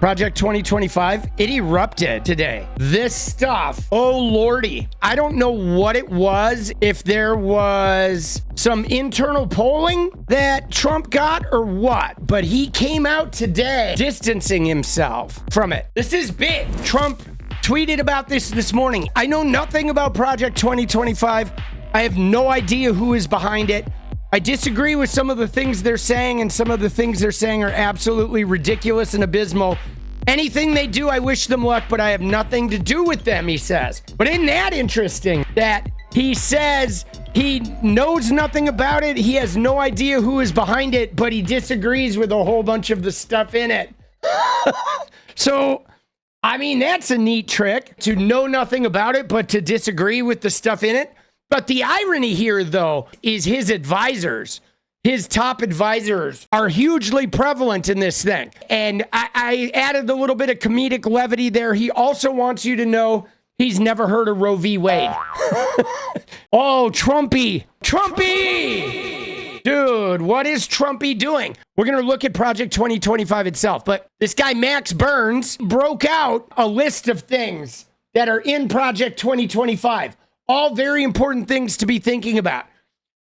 Project 2025, it erupted today. This stuff, oh lordy. I don't know what it was, if there was some internal polling that Trump got or what, but he came out today distancing himself from it. This is big. Trump tweeted about this morning. I know nothing about Project 2025. I have no idea who is behind it. I disagree with some of the things they're saying, and some of the things they're saying are absolutely ridiculous and abysmal. Anything they do, I wish them luck, but I have nothing to do with them, he says. But isn't that interesting that he says he knows nothing about it, he has no idea who is behind it, but he disagrees with a whole bunch of the stuff in it. So, I mean, that's a neat trick, to know nothing about it, but to disagree with the stuff in it. But the irony here, though, is his advisors, his top advisors, are hugely prevalent in this thing. And I added a little bit of comedic levity there. He also wants you to know he's never heard of Roe v. Wade. Oh, Trumpy. Trumpy! Dude, what is Trumpy doing? We're going to look at Project 2025 itself. But this guy, Max Burns, broke out a list of things that are in Project 2025. All very important things to be thinking about.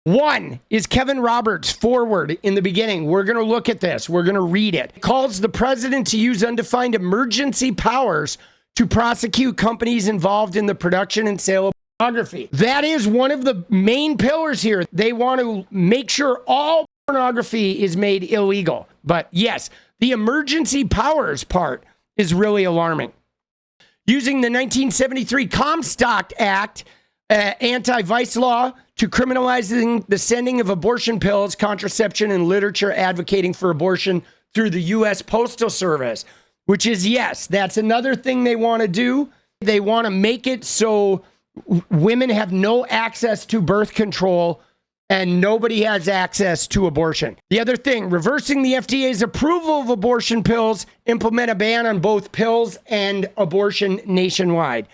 One is Kevin Roberts' forward in the beginning. We're going to look at this. We're going to read it. It calls the president to use undefined emergency powers to prosecute companies involved in the production and sale of pornography. That is one of the main pillars here. They want to make sure all pornography is made illegal. But yes, the emergency powers part is really alarming. Using the 1973 Comstock Act, anti-vice law, to criminalizing the sending of abortion pills, contraception, and literature advocating for abortion through the U.S. Postal Service, which is, yes, that's another thing they want to do. They want to make it so women have no access to birth control and nobody has access to abortion. The other thing, reversing the FDA's approval of abortion pills, implement a ban on both pills and abortion nationwide.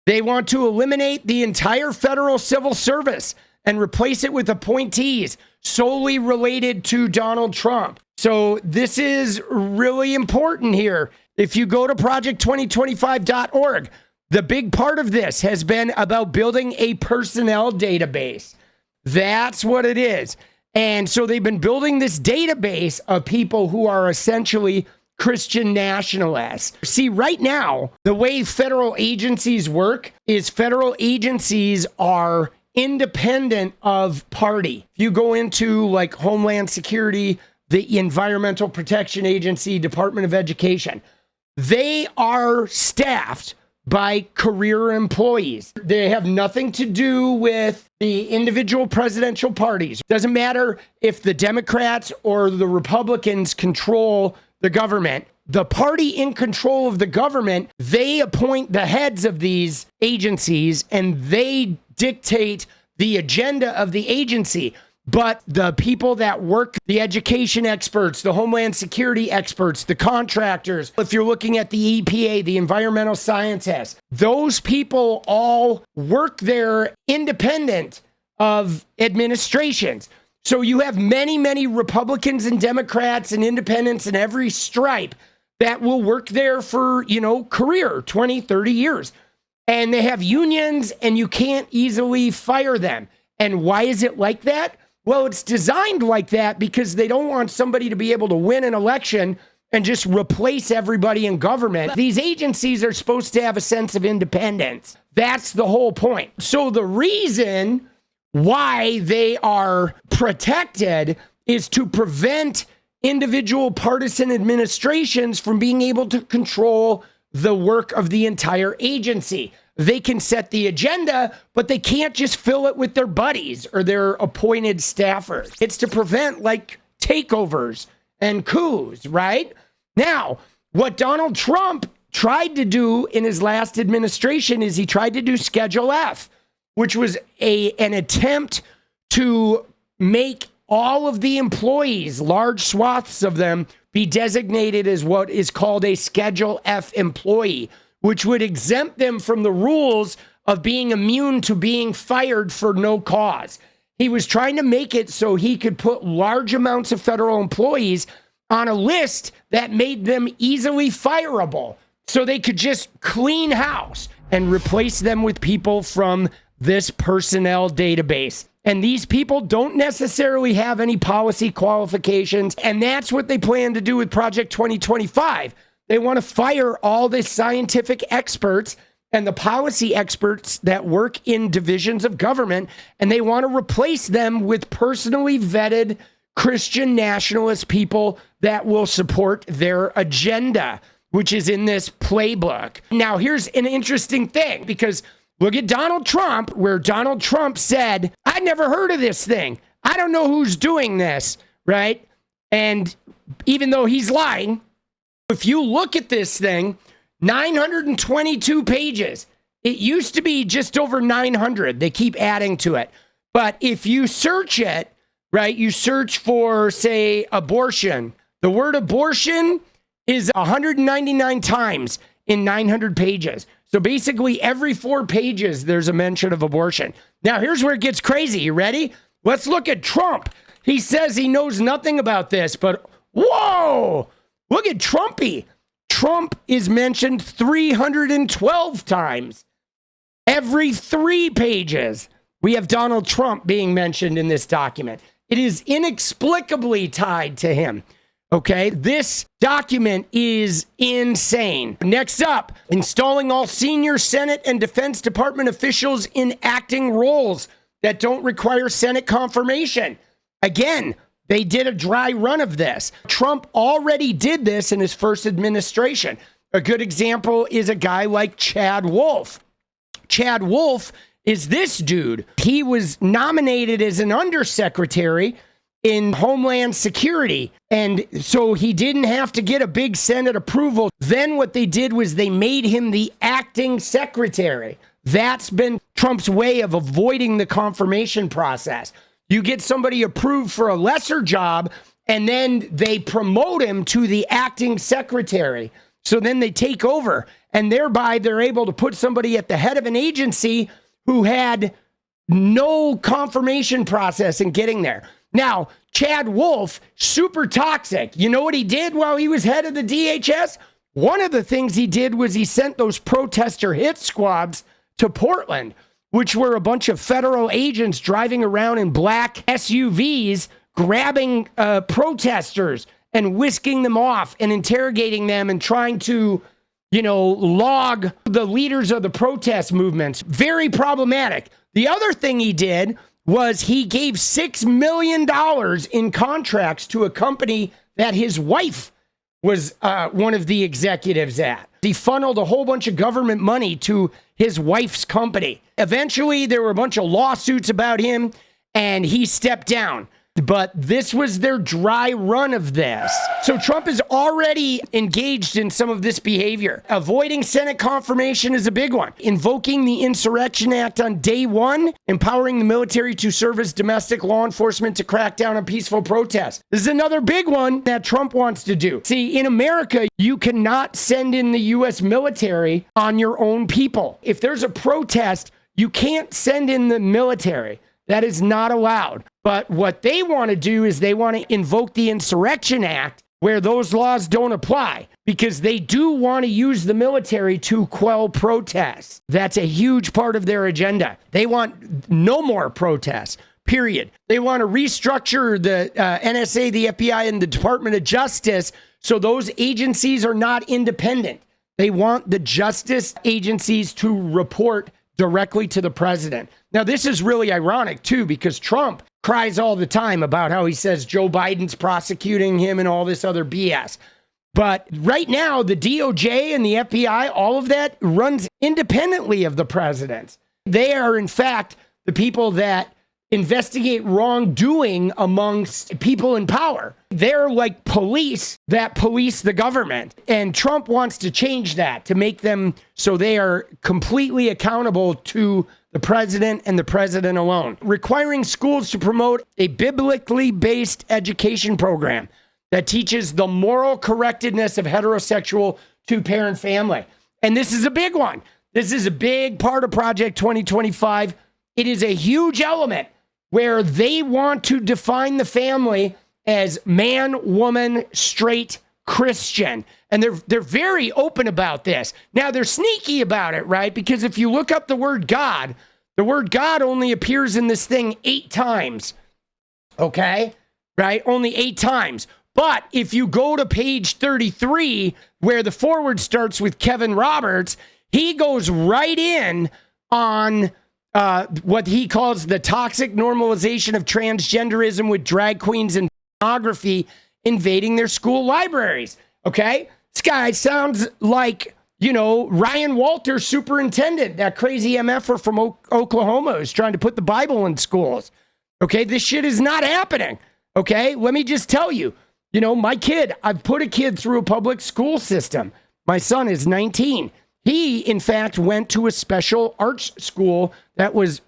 They want to eliminate the entire federal civil service and replace it with appointees solely related to Donald Trump. So this is really important here. If you go to project2025.org, the big part of this has been about building a personnel database. That's what it is. And so they've been building this database of people who are essentially Christian nationalists. See, right now, the way federal agencies work is federal agencies are independent of party. If you go into like Homeland Security, the Environmental Protection Agency, Department of Education, they are staffed by career employees. They have nothing to do with the individual presidential parties. Doesn't matter if the Democrats or the Republicans control the government. The party in control of the government, they appoint the heads of these agencies and they dictate the agenda of the agency. But the people that work, the education experts, the Homeland Security experts, the contractors, if you're looking at the EPA, the environmental scientists, those people all work there independent of administrations. So you have many, many Republicans and Democrats and independents in every stripe that will work there for, career, 20, 30 years. And they have unions and you can't easily fire them. And why is it like that? Well, it's designed like that because they don't want somebody to be able to win an election and just replace everybody in government. These agencies are supposed to have a sense of independence. That's the whole point. So the reason why they are protected is to prevent individual partisan administrations from being able to control the work of the entire agency. They can set the agenda, but they can't just fill it with their buddies or their appointed staffers. It's to prevent like takeovers and coups, right? Now, what Donald Trump tried to do in his last administration is he tried to do Schedule F, which was an attempt to make all of the employees, large swaths of them, be designated as what is called a Schedule F employee, which would exempt them from the rules of being immune to being fired for no cause. He was trying to make it so he could put large amounts of federal employees on a list that made them easily fireable. So they could just clean house and replace them with people from this personnel database. And these people don't necessarily have any policy qualifications. And that's what they plan to do with Project 2025. They want to fire all the scientific experts and the policy experts that work in divisions of government, and they want to replace them with personally vetted Christian nationalist people that will support their agenda, which is in this playbook. Now, here's an interesting thing, because look at Donald Trump, where Donald Trump said, I never heard of this thing. I don't know who's doing this, right? And even though he's lying, if you look at this thing, 922 pages. It used to be just over 900. They keep adding to it. But if you search it, right, you search for, say, abortion. The word abortion is 199 times in 900 pages. So basically every 4 pages, there's a mention of abortion. Now, here's where it gets crazy. You ready? Let's look at Trump. He says he knows nothing about this, but whoa, look at Trumpy. Trump is mentioned 312 times. Every 3 pages, we have Donald Trump being mentioned in this document. It is inexplicably tied to him. Okay, this document is insane. Next up, installing all senior Senate and Defense Department officials in acting roles that don't require Senate confirmation. Again, they did a dry run of this. Trump already did this in his first administration. A good example is a guy like Chad Wolf. Chad Wolf is this dude. He was nominated as an undersecretary in Homeland Security. And so he didn't have to get a big Senate approval. Then what they did was they made him the acting secretary. That's been Trump's way of avoiding the confirmation process. You get somebody approved for a lesser job, and then they promote him to the acting secretary. So then they take over, and thereby they're able to put somebody at the head of an agency who had no confirmation process in getting there. Now, Chad Wolf, super toxic. You know what he did while he was head of the DHS? One of the things he did was he sent those protester hit squads to Portland, which were a bunch of federal agents driving around in black SUVs, grabbing protesters and whisking them off and interrogating them and trying to, log the leaders of the protest movements. Very problematic. The other thing he did was he gave $6 million in contracts to a company that his wife was one of the executives at. He funneled a whole bunch of government money to his wife's company. Eventually, there were a bunch of lawsuits about him, and he stepped down. But this was their dry run of this. So Trump is already engaged in some of this behavior. Avoiding Senate confirmation is a big one. Invoking the Insurrection Act on day one, empowering the military to serve as domestic law enforcement to crack down on peaceful protests. This is another big one that Trump wants to do. See, in America, you cannot send in the U.S. military on your own people. If there's a protest, you can't send in the military. That is not allowed. But what they want to do is they want to invoke the Insurrection Act where those laws don't apply, because they do want to use the military to quell protests. That's a huge part of their agenda. They want no more protests, period. They want to restructure the NSA, the FBI, and the Department of Justice so those agencies are not independent. They want the justice agencies to report directly to the president. Now, this is really ironic, too, because Trump cries all the time about how he says Joe Biden's prosecuting him and all this other BS. But right now, the DOJ and the FBI, all of that runs independently of the president. They are, in fact, the people that investigate wrongdoing amongst people in power. They're like police that police the government. And Trump wants to change that to make them so they are completely accountable to the president and the president alone. Requiring schools to promote a biblically based education program that teaches the moral correctness of heterosexual two-parent family. And this is a big one. This is a big part of Project 2025. It is a huge element where they want to define the family as man, woman, straight, Christian. And they're very open about this. Now, they're sneaky about it, right? Because if you look up the word God only appears in this thing 8 times. Okay? Right? Only 8 times. But if you go to page 33, where the foreword starts with Kevin Roberts, he goes right in on what he calls the toxic normalization of transgenderism with drag queens and pornography invading their school libraries. Okay? This guy sounds like, Ryan Walters, superintendent, that crazy MFer from Oklahoma who's trying to put the Bible in schools. Okay? This shit is not happening. Okay? Let me just tell you, my kid, I've put a kid through a public school system. My son is 19. He, in fact, went to a special arts school that was,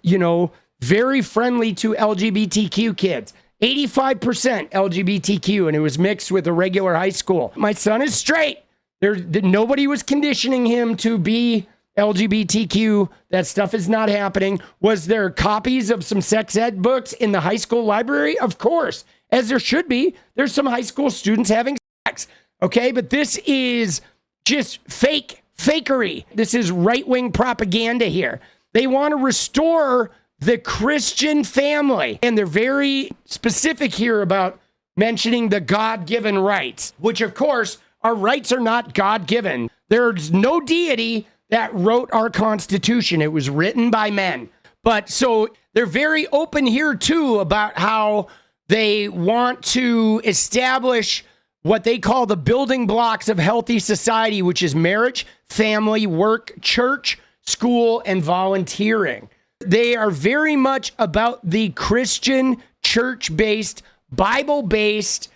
very friendly to LGBTQ kids. 85% LGBTQ, and it was mixed with a regular high school. My son is straight. Nobody was conditioning him to be LGBTQ. That stuff is not happening. Was there copies of some sex ed books in the high school library? Of course, as there should be. There's some high school students having sex. Okay, but this is just fakery. This is right-wing propaganda here. They want to restore the Christian family. And they're very specific here about mentioning the God-given rights, which, of course, our rights are not God-given. There's no deity that wrote our Constitution. It was written by men. But so they're very open here, too, about how they want to establish what they call the building blocks of healthy society, which is marriage, family, work, church, school, and volunteering. They are very much about the Christian, church-based, Bible-based,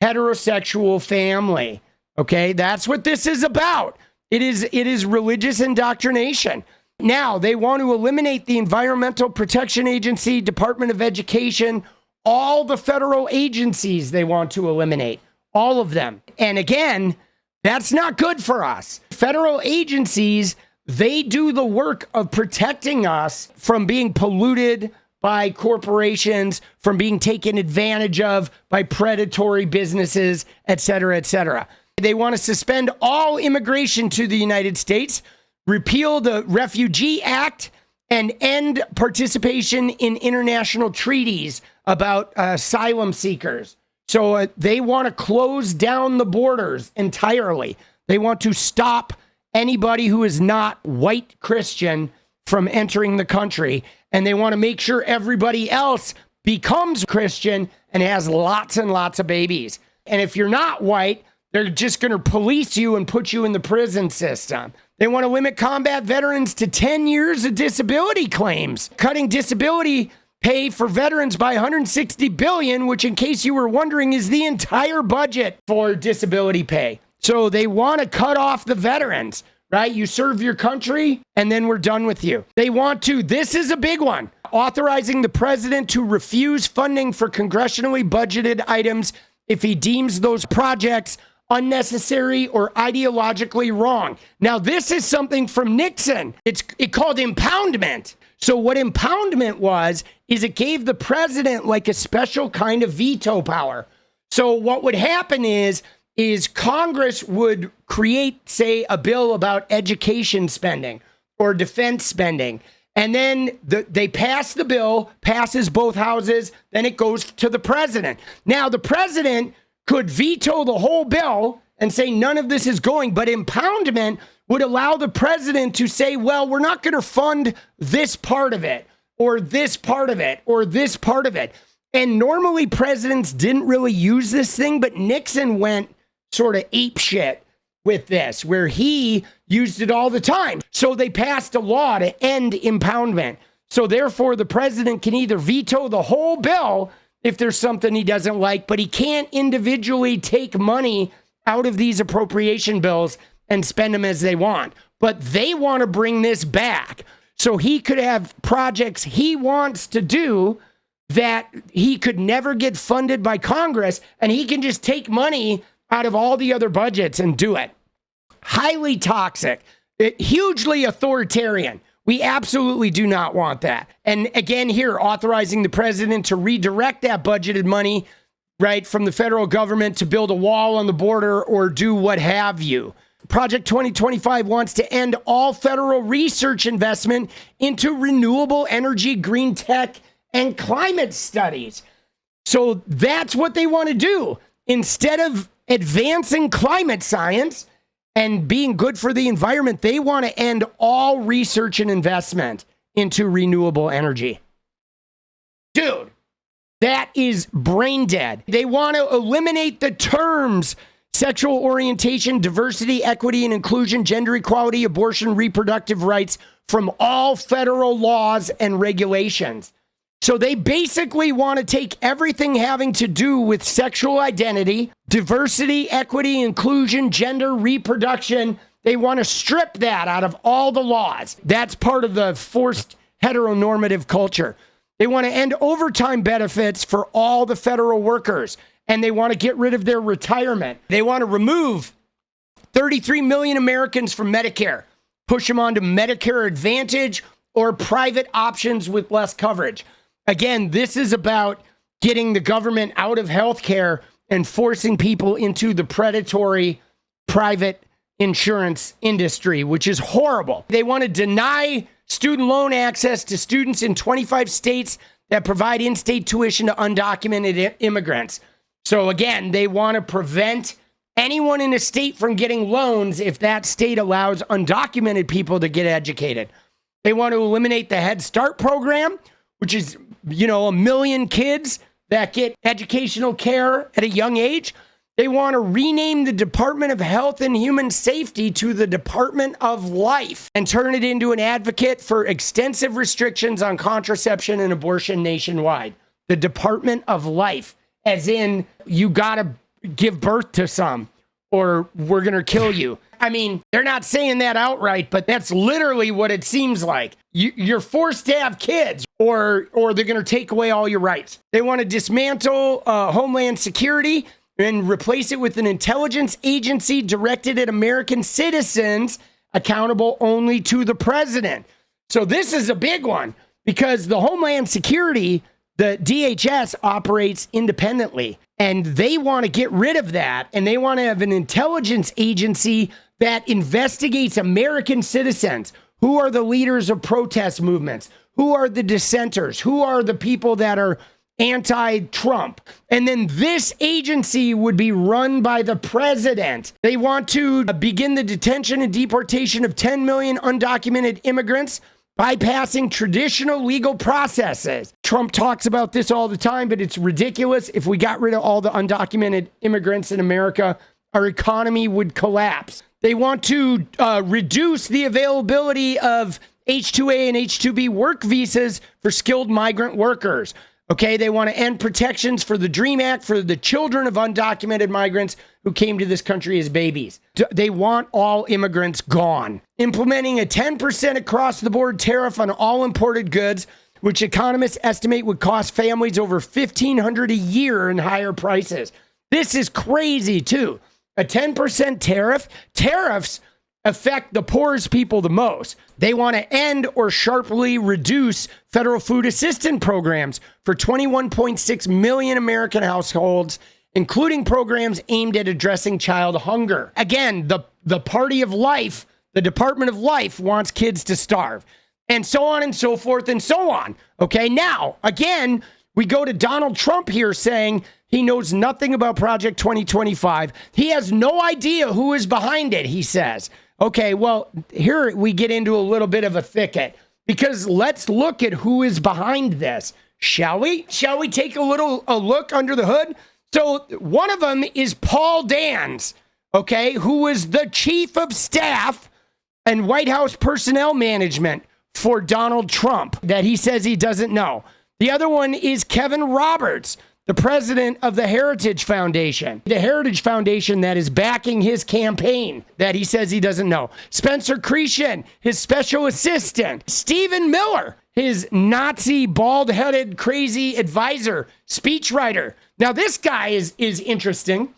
heterosexual family. Okay, that's what this is about. It is religious indoctrination. Now, they want to eliminate the Environmental Protection Agency, Department of Education, all the federal agencies they want to eliminate, all of them. And again, that's not good for us. Federal agencies, they do the work of protecting us from being polluted by corporations, from being taken advantage of by predatory businesses, et cetera, et cetera. They want to suspend all immigration to the United States, repeal the Refugee Act, and end participation in international treaties about asylum seekers. So they want to close down the borders entirely. They want to stop anybody who is not white Christian from entering the country. And they want to make sure everybody else becomes Christian and has lots and lots of babies. And if you're not white, they're just going to police you and put you in the prison system. They want to limit combat veterans to 10 years of disability claims, cutting disability pay for veterans by $160 billion, which, in case you were wondering, is the entire budget for disability pay. So they want to cut off the veterans, right? You serve your country and then we're done with you. They want to, this is a big one, authorizing the president to refuse funding for congressionally budgeted items if he deems those projects unnecessary or ideologically wrong. Now, this is something from Nixon. It's called impoundment. So what impoundment was, is it gave the president like a special kind of veto power. So what would happen is Congress would create, say, a bill about education spending or defense spending. And then they pass the bill, passes both houses, then it goes to the president. Now, the president could veto the whole bill and say none of this is going, but impoundment would allow the president to say, well, we're not going to fund this part of it, or this part of it, or this part of it. And normally presidents didn't really use this thing, but Nixon went sort of apeshit with this, where he used it all the time. So they passed a law to end impoundment. So therefore, the president can either veto the whole bill if there's something he doesn't like, but he can't individually take money out of these appropriation bills and spend them as they want. But they want to bring this back so he could have projects he wants to do that he could never get funded by Congress, and he can just take money out of all the other budgets and do it. Highly toxic, hugely authoritarian. We absolutely do not want that. And again, here, authorizing the president to redirect that budgeted money right, from the federal government to build a wall on the border or do what have you. Project 2025 wants to end all federal research investment into renewable energy, green tech, and climate studies. So that's what they want to do. Instead of advancing climate science and being good for the environment, they want to end all research and investment into renewable energy. Dude, that is brain dead. They want to eliminate the terms sexual orientation, diversity, equity, and inclusion, gender equality, abortion, reproductive rights from all federal laws and regulations. So they basically want to take everything having to do with sexual identity, diversity, equity, inclusion, gender, reproduction. They want to strip that out of all the laws. That's part of the forced heteronormative culture. They want to end overtime benefits for all the federal workers, and they want to get rid of their retirement. They want to remove 33 million Americans from Medicare, push them onto Medicare Advantage or private options with less coverage. Again, this is about getting the government out of healthcare and forcing people into the predatory private insurance industry, which is horrible. They want to deny student loan access to students in 25 states that provide in-state tuition to undocumented immigrants. So again, they want to prevent anyone in a state from getting loans if that state allows undocumented people to get educated. They want to eliminate the Head Start program, which is, 1 million kids that get educational care at a young age. They want to rename the Department of Health and Human Safety to the Department of Life and turn it into an advocate for extensive restrictions on contraception and abortion nationwide. The Department of Life, as in you got to give birth to some or we're going to kill you. I mean, they're not saying that outright, but that's literally what it seems like. You're forced to have kids or they're going to take away all your rights. They want to dismantle Homeland Security and replace it with an intelligence agency directed at American citizens, accountable only to the president. So this is a big one because the Homeland Security, the DHS, operates independently, and they want to get rid of that, and they want to have an intelligence agency that investigates American citizens. Who are the leaders of protest movements? Who are the dissenters? Who are the people that are anti-Trump? And then this agency would be run by the president. They want to begin the detention and deportation of 10 million undocumented immigrants, bypassing traditional legal processes. Trump talks about this all the time, but it's ridiculous. If we got rid of all the undocumented immigrants in America, our economy would collapse. They want to reduce the availability of H-2A and H-2B work visas for skilled migrant workers. Okay, they want to end protections for the DREAM Act for the children of undocumented migrants who came to this country as babies. They want all immigrants gone. Implementing a 10% across-the-board tariff on all imported goods, which economists estimate would cost families over $1,500 a year in higher prices. This is crazy, too. A 10% tariff. Tariffs affect the poorest people the most. They want to end or sharply reduce federal food assistance programs for 21.6 million American households, including programs aimed at addressing child hunger. Again, the party of life, the Department of Life, wants kids to starve, and so on and so forth and so on. Okay, now, again, we go to Donald Trump here saying he knows nothing about Project 2025. He has no idea who is behind it, he says. Okay, well, here we get into a little bit of a thicket because let's look at who is behind this, shall we? Shall we take a look under the hood? So one of them is Paul Dans, okay, who is the chief of staff and White House personnel management for Donald Trump that he says he doesn't know. The other one is Kevin Roberts, the president of the Heritage Foundation. The Heritage Foundation that is backing his campaign that he says he doesn't know. Spencer Cretion, his special assistant. Stephen Miller, his Nazi, bald-headed, crazy advisor, speechwriter. Now, this guy is interesting.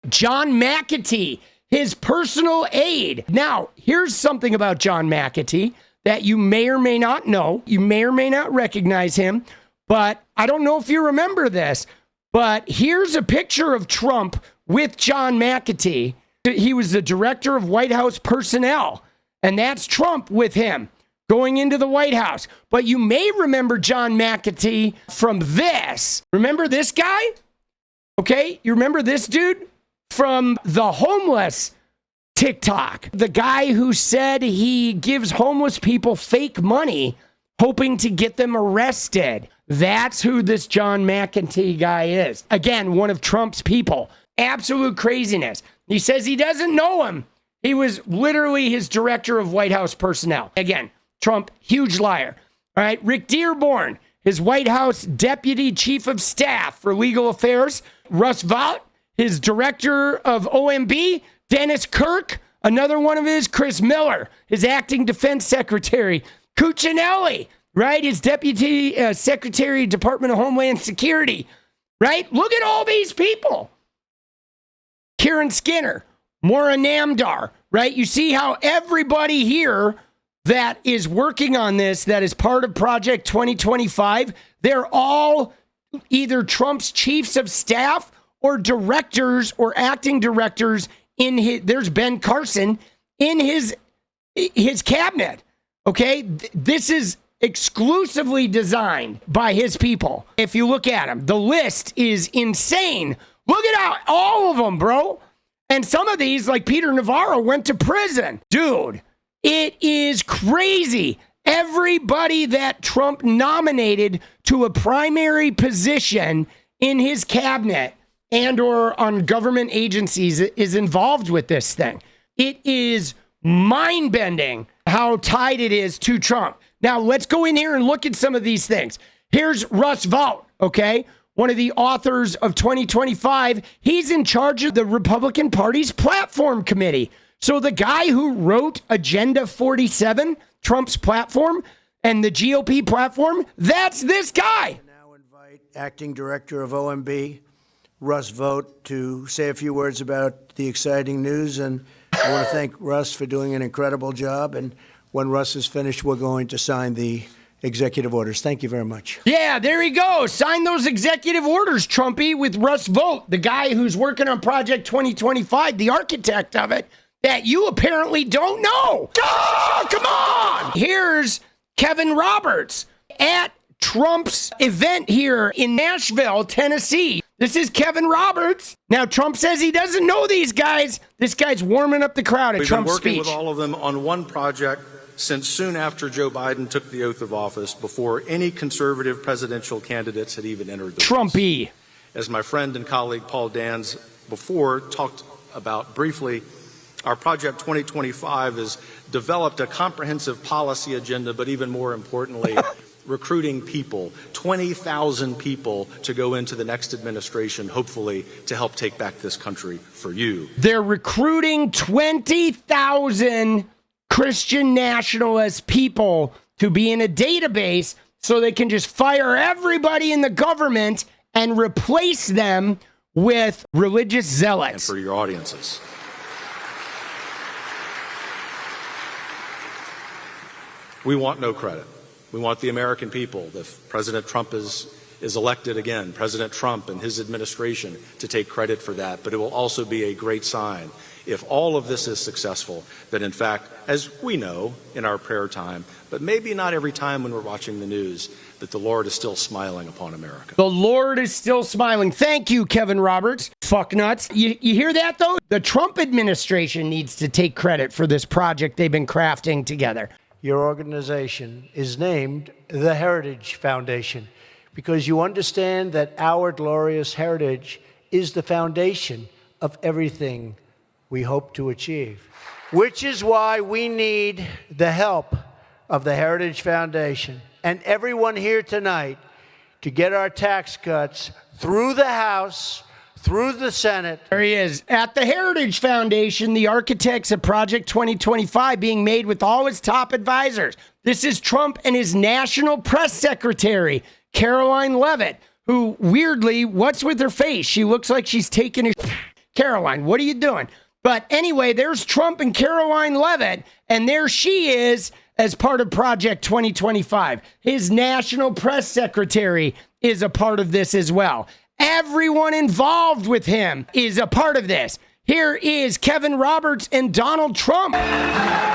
John McAtee, his personal aide. Now, here's something about John McAtee that you may or may not know. You may or may not recognize him. But I don't know if you remember this. But here's a picture of Trump with John McAtee. He was the director of White House personnel, and that's Trump with him going into the White House. But you may remember John McAtee from this. Remember this guy? Okay, you remember this dude from the homeless TikTok? The guy who said he gives homeless people fake money, hoping to get them arrested. That's who this John McAtee guy is. Again, one of Trump's people. Absolute craziness. He says he doesn't know him. He was literally his director of White House personnel. Again, Trump, huge liar. All right, Rick Dearborn, his White House deputy chief of staff for legal affairs. Russ Vought, his director of OMB. Dennis Kirk, another one of his. Chris Miller, his acting defense secretary. Cuccinelli, right, his deputy secretary, Department of Homeland Security. Right? Look at all these people. Karen Skinner, Maura Namdar, right? You see how everybody here that is working on this, that is part of Project 2025, they're all either Trump's chiefs of staff or directors or acting directors in his, there's Ben Carson in his cabinet. Okay? This is exclusively designed by his people. If you look at them, the list is insane. Look at all of them, bro. And some of these, like Peter Navarro, went to prison. Dude, it is crazy. Everybody that Trump nominated to a primary position in his cabinet and or on government agencies is involved with this thing. It is mind-bending how tied it is to Trump. Now, let's go in here and look at some of these things. Here's Russ Vought, okay? One of the authors of 2025. He's in charge of the Republican Party's platform committee. So the guy who wrote Agenda 47, Trump's platform, and the GOP platform, that's this guy. I now invite Acting Director of OMB, Russ Vought, to say a few words about the exciting news. And I want to thank Russ for doing an incredible job. And when Russ is finished, we're going to sign the executive orders. Thank you very much. Yeah, there he goes. Sign those executive orders, Trumpy, with Russ Vought, the guy who's working on Project 2025, the architect of it, that you apparently don't know. Oh, come on. Here's Kevin Roberts at Trump's event here in Nashville, Tennessee. This is Kevin Roberts. Now, Trump says he doesn't know these guys. This guy's warming up the crowd at Trump's speech. We've been working with all of them on one project since soon after Joe Biden took the oath of office, before any conservative presidential candidates had even entered the Trumpy. race. As my friend and colleague Paul Dans before talked about briefly, our Project 2025 has developed a comprehensive policy agenda, but even more importantly, recruiting people, 20,000 people to go into the next administration, hopefully, to help take back this country for you. They're recruiting 20,000 Christian nationalist people to be in a database so they can just fire everybody in the government and replace them with religious zealots. And for your audiences. We want no credit. We want the American people, if President Trump is elected again, President Trump and his administration, to take credit for that. But it will also be a great sign, if all of this is successful, that in fact, as we know in our prayer time, but maybe not every time when we're watching the news, that the Lord is still smiling upon America. The Lord is still smiling. Thank you, Kevin Roberts. Fuck nuts. You hear that, though? The Trump administration needs to take credit for this project they've been crafting together. Your organization is named the Heritage Foundation because you understand that our glorious heritage is the foundation of everything we hope to achieve, which is why we need the help of the Heritage Foundation and everyone here tonight to get our tax cuts through the House, through the Senate. There he is. At the Heritage Foundation, the architects of Project 2025 being made with all his top advisors. This is Trump and his national press secretary, Caroline Leavitt, who weirdly, what's with her face? She looks like she's taking a Caroline, what are you doing? But anyway, there's Trump and Caroline Leavitt, and there she is as part of Project 2025. His national press secretary is a part of this as well. Everyone involved with him is a part of this. Here is Kevin Roberts and Donald Trump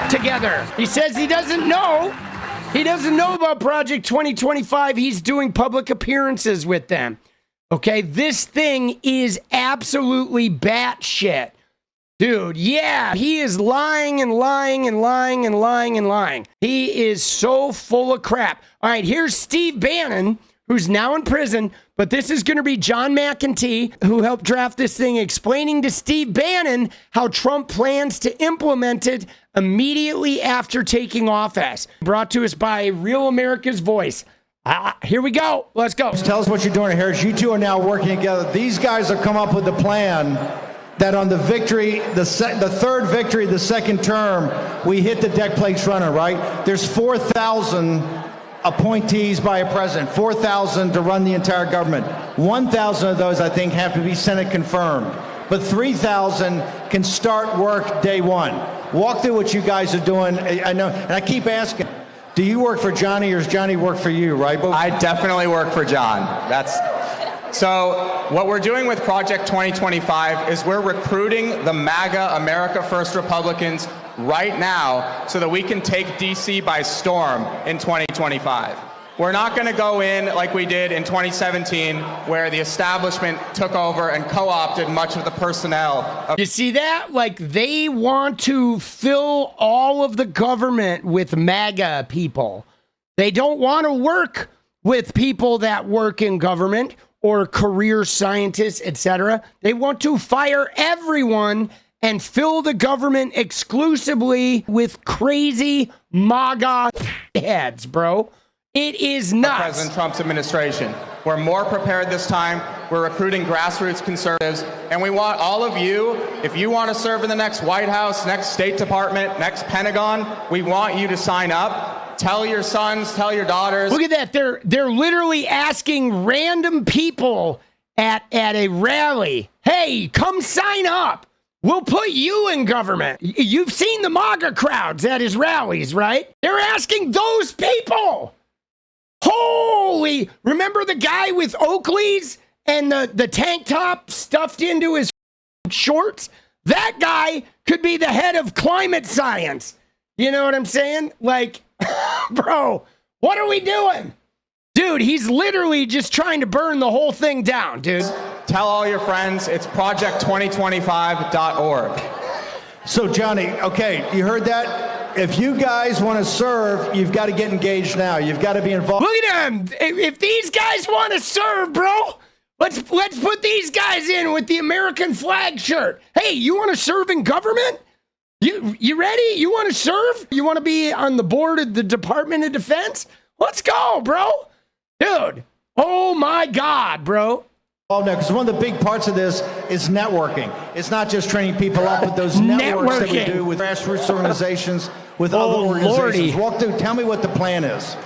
together. He says he doesn't know. He doesn't know about Project 2025. He's doing public appearances with them. Okay, this thing is absolutely batshit. Dude, yeah, he is lying and lying and lying and lying and lying. He is so full of crap. All right, here's Steve Bannon, who's now in prison, but this is going to be John McEntee, who helped draft this thing, explaining to Steve Bannon how Trump plans to implement it immediately after taking office. Brought to us by Real America's Voice. Here we go. Let's go. Tell us what you're doing at Heritage. You two are now working together. These guys have come up with a plan that on the victory, the third victory, the second term, we hit the deck plates running, right? There's 4,000 appointees by a president, 4,000 to run the entire government. 1,000 of those, I think, have to be Senate confirmed. But 3,000 can start work day one. Walk through what you guys are doing. I know, and I keep asking, do you work for Johnny or does Johnny work for you, right? I definitely work for John. So what we're doing with Project 2025 is we're recruiting the MAGA America First Republicans right now so that we can take DC by storm in 2025. We're not going to go in like we did in 2017, where the establishment took over and co-opted much of the personnel. You see that? Like, they want to fill all of the government with MAGA people. They don't want to work with people that work in government or career scientists, etc. They want to fire everyone and fill the government exclusively with crazy MAGA heads, bro. It is nuts. President Trump's administration. We're more prepared this time. We're recruiting grassroots conservatives. And we want all of you, if you want to serve in the next White House, next State Department, next Pentagon, we want you to sign up. Tell your sons, tell your daughters. Look at that. They're literally asking random people at a rally, hey, come sign up. We'll put you in government. You've seen the MAGA crowds at his rallies, right? They're asking those people. Holy, remember the guy with Oakley's and the tank top stuffed into his shorts? That guy could be the head of climate science. You know what I'm saying? Like, bro, what are we doing? Dude, he's literally just trying to burn the whole thing down, dude. Tell all your friends. It's project2025.org. So, Johnny, okay, you heard that? If you guys want to serve, you've got to get engaged now. You've got to be involved. Look at them. If these guys want to serve, bro, let's put these guys in with the American flag shirt. Hey, you want to serve in government? You ready? You want to serve? You want to be on the board of the Department of Defense? Let's go, bro. Dude, oh my God, bro. Oh, no, because one of the big parts of this is networking. It's not just training people up, but those networks that we do with grassroots organizations, with other organizations. Walk through, tell me what the plan is.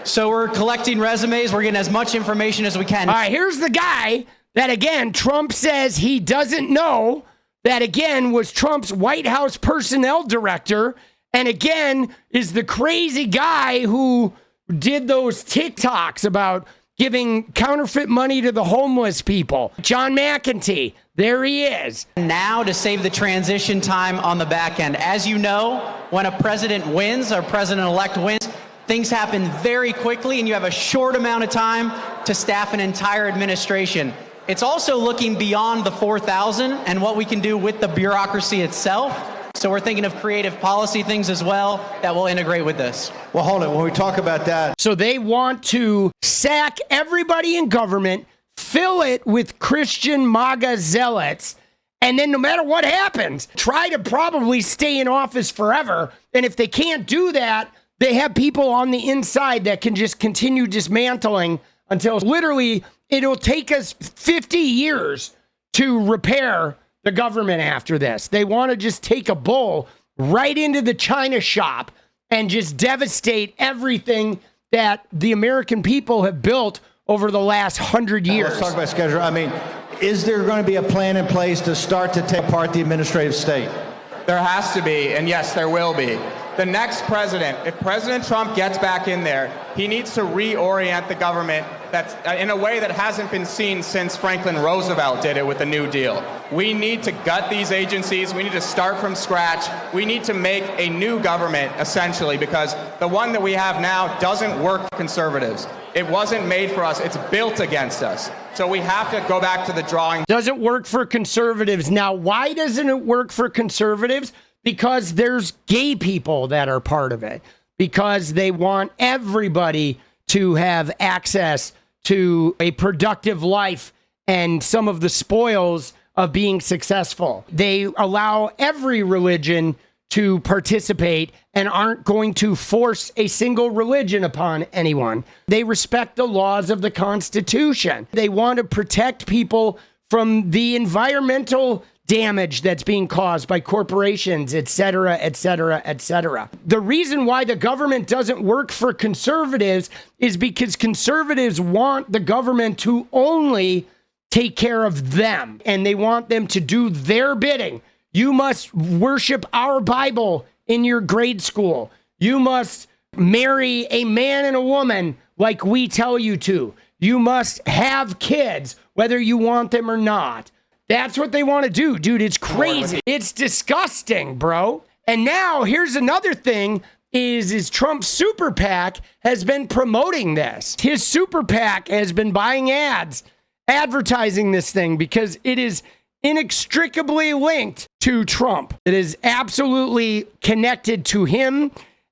So we're collecting resumes. We're getting as much information as we can. All right, here's the guy that, again, Trump says he doesn't know, that, again, was Trump's White House personnel director, and, again, is the crazy guy who did those TikToks about giving counterfeit money to the homeless people. John McEntee, there he is. Now to save the transition time on the back end. As you know, when a president wins, or president-elect wins, things happen very quickly and you have a short amount of time to staff an entire administration. It's also looking beyond the 4,000 and what we can do with the bureaucracy itself. So we're thinking of creative policy things as well that will integrate with this. Well, hold it. When we talk about that. So they want to sack everybody in government, fill it with Christian MAGA zealots, and then no matter what happens, try to probably stay in office forever. And if they can't do that, they have people on the inside that can just continue dismantling until literally it'll take us 50 years to repair the government after this. They want to just take a bull right into the China shop and just devastate everything that the American people have built over the last 100 years. Let's talk about schedule. I mean, is there going to be a plan in place to start to take apart the administrative state? There has to be, and yes, there will be. the next president, if President Trump gets back in there, he needs to reorient the government that's in a way that hasn't been seen since Franklin Roosevelt did it with the New Deal. We need to gut these agencies. We need to start from scratch. We need to make a new government, essentially, because the one that we have now doesn't work for conservatives. It wasn't made for us. It's built against us. So we have to go back to the drawing. Doesn't work for conservatives. Now, why doesn't it work for conservatives? Because there's gay people that are part of it. Because they want everybody to have access to a productive life and some of the spoils of being successful. They allow every religion to participate and aren't going to force a single religion upon anyone. They respect the laws of the Constitution. They want to protect people from the environmental damage that's being caused by corporations, et cetera, et cetera, et cetera. The reason why the government doesn't work for conservatives is because conservatives want the government to only take care of them, and they want them to do their bidding. You must worship our Bible in your grade school. You must marry a man and a woman like we tell you to. You must have kids, whether you want them or not. That's what they want to do, dude. It's crazy. It's disgusting, bro. And now here's another thing is Trump's super PAC has been promoting this. His super PAC has been buying ads, advertising this thing because it is inextricably linked to Trump. It is absolutely connected to him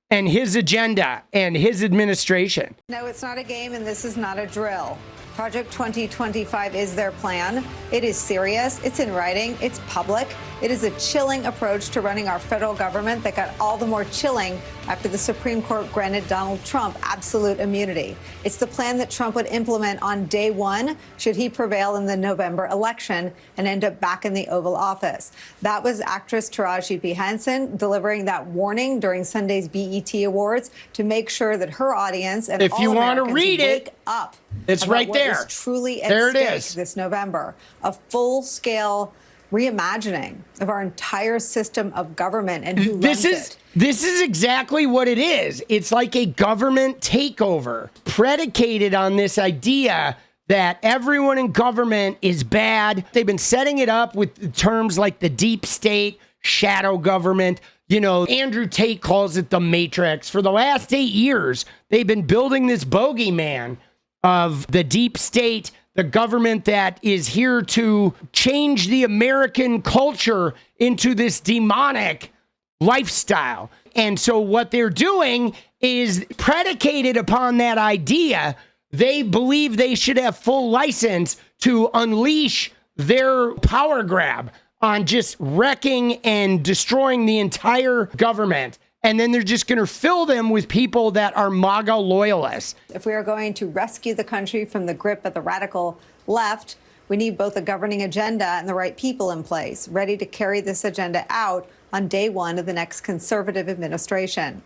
and his agenda and his administration. No, it's not a game and this is not a drill. Project 2025 is their plan. It is serious. It's in writing. It's public. It is a chilling approach to running our federal government that got all the more chilling after the Supreme Court granted Donald Trump absolute immunity. It's the plan that Trump would implement on day one should he prevail in the November election and end up back in the Oval Office. That was actress Taraji P. Henson delivering that warning during Sunday's BET Awards to make sure that her audience and if all you want Americans to read wake it, up. It's right there. What is truly at there stake it is. This November, a full-scale reimagining of our entire system of government and who runs it. This is exactly what it is. It's like a government takeover predicated on this idea that everyone in government is bad. They've been setting it up with terms like the deep state, shadow government. You know, Andrew Tate calls it the Matrix. For the last 8 years, they've been building this bogeyman of the deep state, the government that is here to change the American culture into this demonic lifestyle. And so what they're doing is predicated upon that idea. They believe they should have full license to unleash their power grab on just wrecking and destroying the entire government. And then they're just going to fill them with people that are MAGA loyalists. If we are going to rescue the country from the grip of the radical left, we need both a governing agenda and the right people in place, ready to carry this agenda out on day one of the next conservative administration.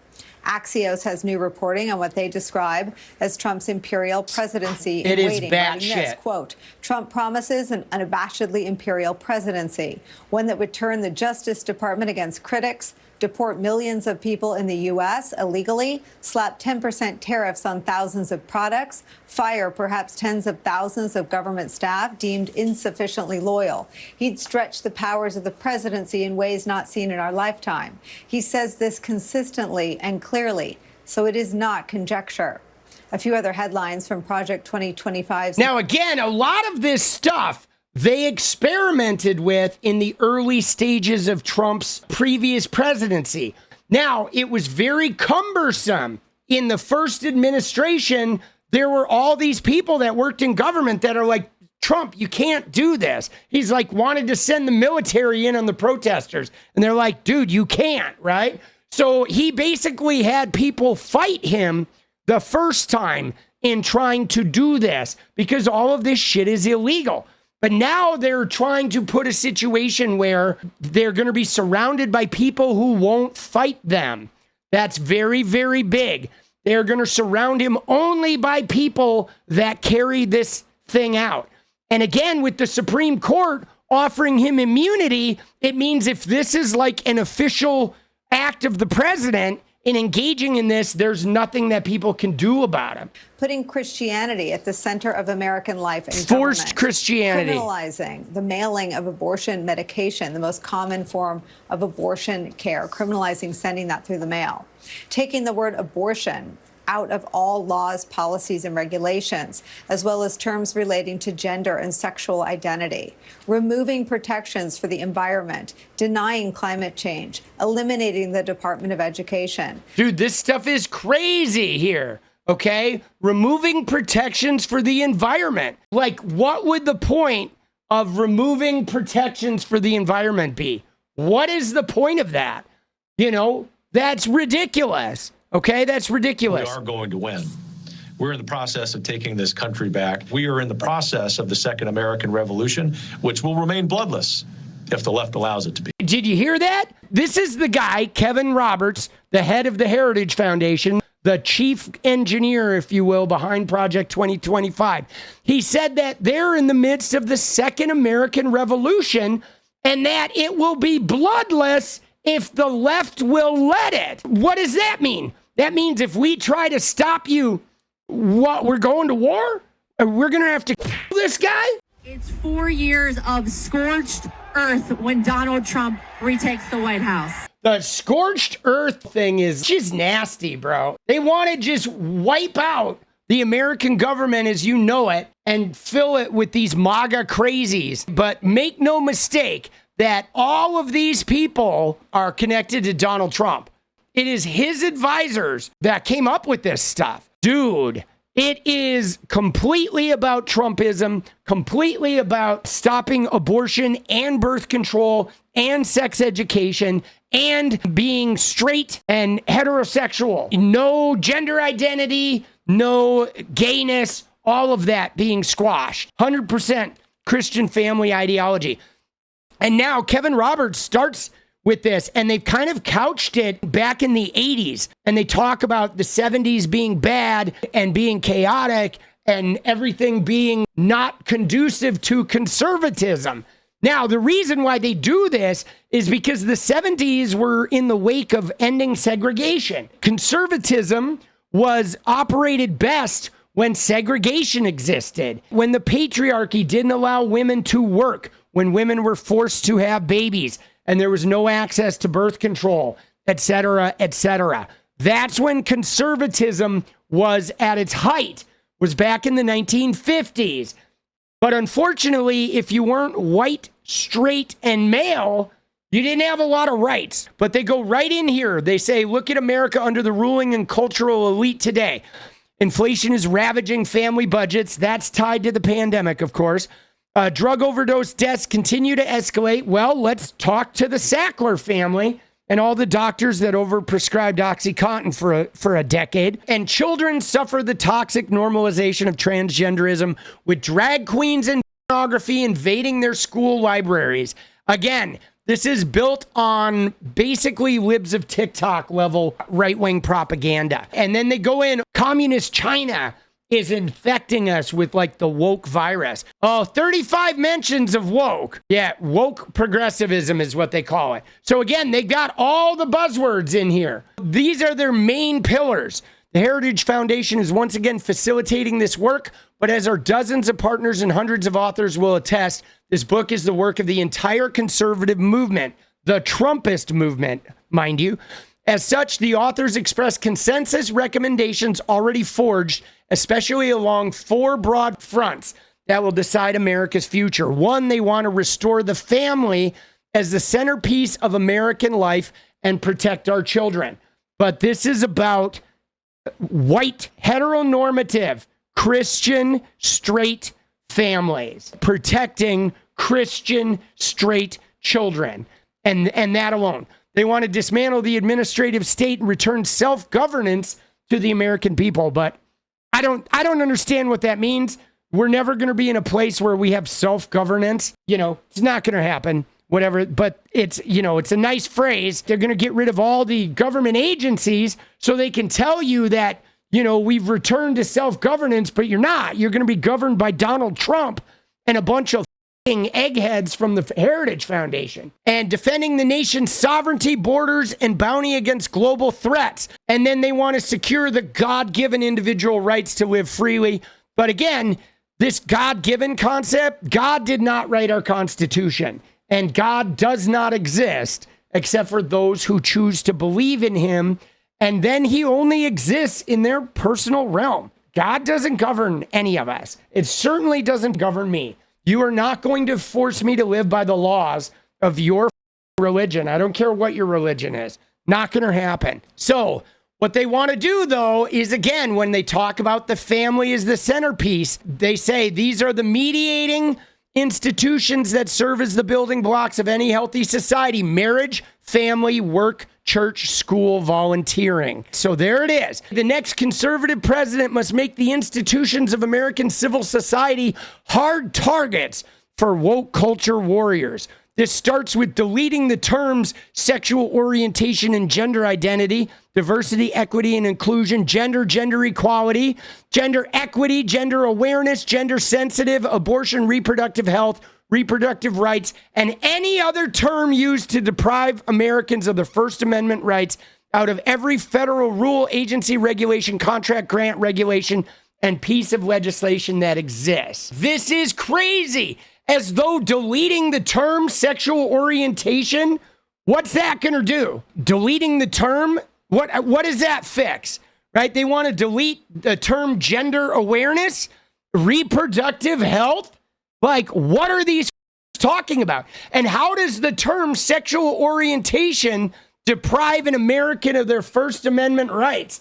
Axios has new reporting on what they describe as Trump's imperial presidency in waiting. This, quote, Trump promises an unabashedly imperial presidency, one that would turn the Justice Department against critics, deport millions of people in the U.S. illegally, slap 10% tariffs on thousands of products, fire perhaps tens of thousands of government staff deemed insufficiently loyal. He'd stretch the powers of the presidency in ways not seen in our lifetime. He says this consistently and clearly, so it is not conjecture. A few other headlines from Project 2025. Now, again, a lot of this stuff they experimented with in the early stages of Trump's previous presidency. Now, it was very cumbersome. In the first administration, there were all these people that worked in government that are like, Trump, you can't do this. He's like wanted to send the military in on the protesters. And they're like, dude, you can't, right? So he basically had people fight him the first time in trying to do this because all of this shit is illegal. But now they're trying to put a situation where they're going to be surrounded by people who won't fight them. That's very, very big. They're going to surround him only by people that carry this thing out. And again, with the Supreme Court offering him immunity, it means if this is like an official act of the president in engaging in this, there's nothing that people can do about it. Putting Christianity at the center of American life and Forced government. Christianity. Criminalizing the mailing of abortion medication, the most common form of abortion care, criminalizing sending that through the mail. Taking the word abortion out of all laws, policies, and regulations, as well as terms relating to gender and sexual identity, removing protections for the environment, denying climate change, eliminating the Department of Education. Dude, this stuff is crazy here, okay? Removing protections for the environment. Like, what would the point of removing protections for the environment be? What is the point of that? You know, that's ridiculous. Okay, that's ridiculous. We are going to win. We're in the process of taking this country back. We are in the process of the Second American Revolution, which will remain bloodless if the left allows it to be. Did you hear that? This is the guy, Kevin Roberts, the head of the Heritage Foundation, the chief engineer, if you will, behind Project 2025. He said that they're in the midst of the Second American Revolution and that it will be bloodless if the left will let it. What does that mean? That means if we try to stop you, what, we're going to war? We're going to have to kill this guy? It's 4 years of scorched earth when Donald Trump retakes the White House. The scorched earth thing is just nasty, bro. They want to just wipe out the American government as you know it and fill it with these MAGA crazies. But make no mistake that all of these people are connected to Donald Trump. It is his advisors that came up with this stuff. Dude, it is completely about Trumpism, completely about stopping abortion and birth control and sex education and being straight and heterosexual. No gender identity, no gayness, all of that being squashed. 100% Christian family ideology. And now Kevin Roberts starts with this, and they've kind of couched it back in the 80s. And they talk about the 70s being bad and being chaotic and everything being not conducive to conservatism. Now, the reason why they do this is because the 70s were in the wake of ending segregation. Conservatism was operated best when segregation existed, when the patriarchy didn't allow women to work, when women were forced to have babies and there was no access to birth control, et cetera, et cetera. That's when conservatism was at its height, was back in the 1950s. But unfortunately, if you weren't white, straight, and male, you didn't have a lot of rights. But they go right in here. They say, look at America under the ruling and cultural elite today. Inflation is ravaging family budgets. That's tied to the pandemic, of course. Drug overdose deaths continue to escalate. Well, let's talk to the Sackler family and all the doctors that overprescribed OxyContin for a decade. And children suffer the toxic normalization of transgenderism with drag queens and pornography invading their school libraries. Again, this is built on basically libs of TikTok level right-wing propaganda. And then they go in, communist China is infecting us with like the woke virus. Oh, 35 mentions of woke. Yeah, woke progressivism is what they call it. So again, they got all the buzzwords in here. These are their main pillars. The Heritage Foundation is once again facilitating this work, but as our dozens of partners and hundreds of authors will attest, this book is the work of the entire conservative movement, the Trumpist movement, mind you. As such, the authors express consensus recommendations already forged, especially along 4 broad fronts that will decide America's future. 1, they want to restore the family as the centerpiece of American life and protect our children. But this is about white, heteronormative, Christian, straight families, protecting Christian, straight children, and that alone. They want to dismantle the administrative state and return self-governance to the American people. But I don't understand what that means. We're never going to be in a place where we have self-governance. You know, it's not going to happen, whatever. But it's, you know, it's a nice phrase. They're going to get rid of all the government agencies so they can tell you that, you know, we've returned to self-governance, but you're not. You're going to be governed by Donald Trump and a bunch of eggheads from the Heritage Foundation and defending the nation's sovereignty, borders, and bounty against global threats. And then they want to secure the God-given individual rights to live freely. But again, this God-given concept, God did not write our Constitution, and God does not exist except for those who choose to believe in him. And then he only exists in their personal realm. God doesn't govern any of us. It certainly doesn't govern me. You are not going to force me to live by the laws of your religion. I don't care what your religion is. Not going to happen. So what they want to do, though, is, again, when they talk about the family as the centerpiece, they say these are the mediating institutions that serve as the building blocks of any healthy society: marriage, family, work, church, school, volunteering. So there it is. The next conservative president must make the institutions of American civil society hard targets for woke culture warriors. This starts with deleting the terms sexual orientation and gender identity, diversity, equity, and inclusion, gender equality, gender equity, gender awareness, gender sensitive, abortion, reproductive health, reproductive rights, and any other term used to deprive Americans of their First Amendment rights out of every federal rule, agency, regulation, contract, grant, regulation, and piece of legislation that exists. This is crazy. As though deleting the term sexual orientation, what's that going to do? Deleting the term, what does that fix? Right? They want to delete the term gender awareness, reproductive health. Like, what are these talking about? And how does the term sexual orientation deprive an American of their First Amendment rights?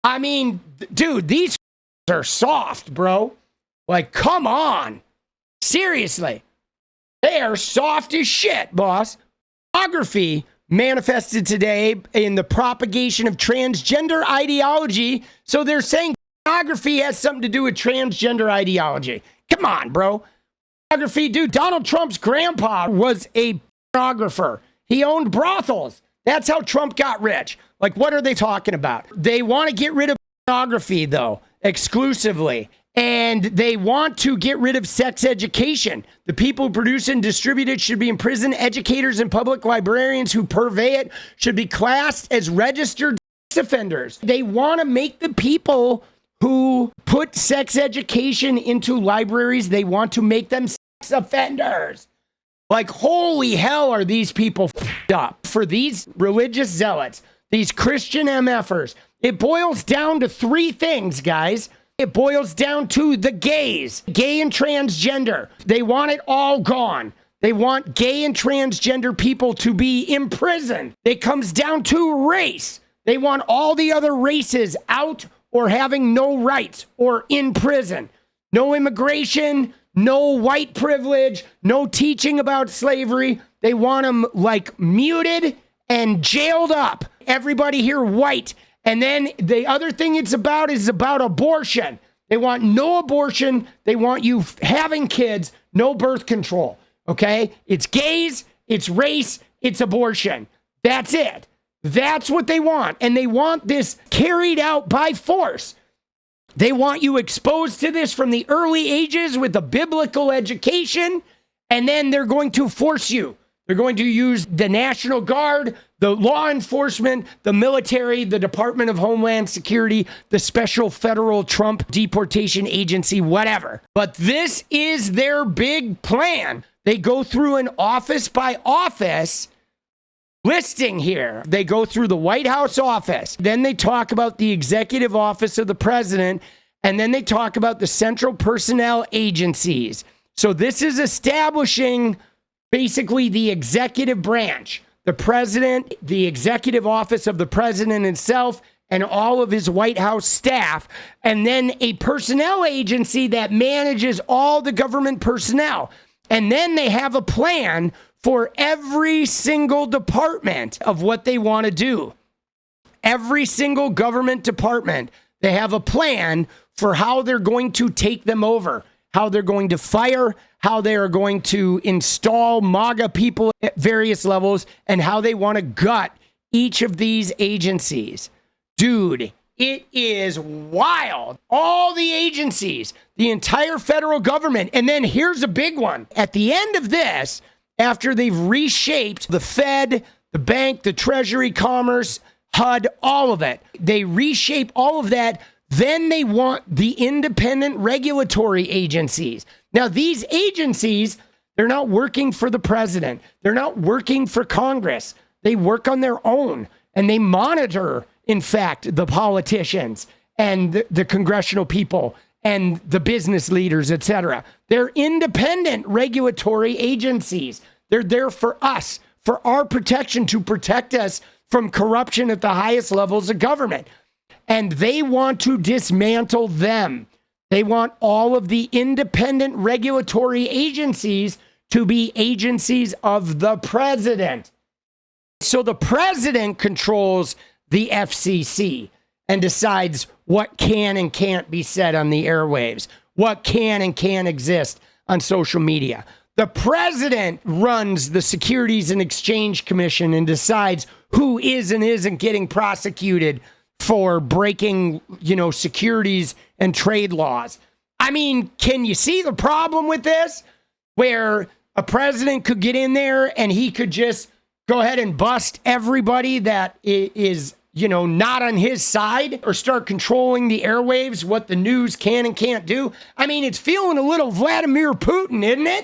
I mean, dude, these are soft, bro. Like, come on. Seriously. They are soft as shit, boss. Pornography manifested today in the propagation of transgender ideology. So they're saying pornography has something to do with transgender ideology. Come on, bro. Pornography, dude. Donald Trump's grandpa was a pornographer. He owned brothels. That's how Trump got rich. Like, what are they talking about? They want to get rid of pornography, though, exclusively. And they want to get rid of sex education. The people who produce and distribute it should be in prison. Educators and public librarians who purvey it should be classed as registered sex offenders. They want to make the people who put sex education into libraries, they want to make them sex offenders. Like, holy hell, are these people f***ed up? For these religious zealots, these Christian MFers, it boils down to three things, guys. It boils down to the gays, gay and transgender. They want it all gone. They want gay and transgender people to be imprisoned. It comes down to race. They want all the other races out or having no rights or in prison. No immigration, no white privilege, no teaching about slavery. They want them like muted and jailed up. Everybody here white. And then the other thing it's about is about abortion. They want no abortion. They want you having kids, no birth control. Okay? It's gays, it's race, it's abortion. That's it. That's what they want. And they want this carried out by force. They want you exposed to this from the early ages with a biblical education, and then they're going to force you. They're going to use the National Guard, the law enforcement, the military, the Department of Homeland Security, the Special Federal Trump Deportation Agency, whatever. But this is their big plan. They go through an office by office listing here. They go through the White House office. Then they talk about the executive office of the president. And then they talk about the central personnel agencies. So this is establishing basically the executive branch, the president, the executive office of the president himself, and all of his White House staff, and then a personnel agency that manages all the government personnel. And then they have a plan for every single department of what they want to do. Every single government department, they have a plan for how they're going to take them over, how they're going to fire, how they are going to install MAGA people at various levels, and how they want to gut each of these agencies. Dude, It is wild. All the agencies, the entire federal government. And then here's a big one. At the end of this, after they've reshaped the Fed, the bank, the Treasury, Commerce, HUD, all of it, they reshape all of that. Then they want the independent regulatory agencies. Now, these agencies, they're not working for the president. They're not working for Congress. They work on their own, and they monitor, in fact, the politicians and the congressional people and the business leaders, et cetera. They're independent regulatory agencies. They're there for us, for our protection, to protect us from corruption at the highest levels of government. And they want to dismantle them. They want all of the independent regulatory agencies to be agencies of the president. So the president controls the FCC and decides what can and can't be said on the airwaves, what can and can't exist on social media. The president runs the Securities and Exchange Commission and decides who is and isn't getting prosecuted for breaking, securities and trade laws. I mean, can you see the problem with this? Where a president could get in there and he could just go ahead and bust everybody that is, not on his side, or start controlling the airwaves, what the news can and can't do. I mean, it's feeling a little Vladimir Putin, isn't it?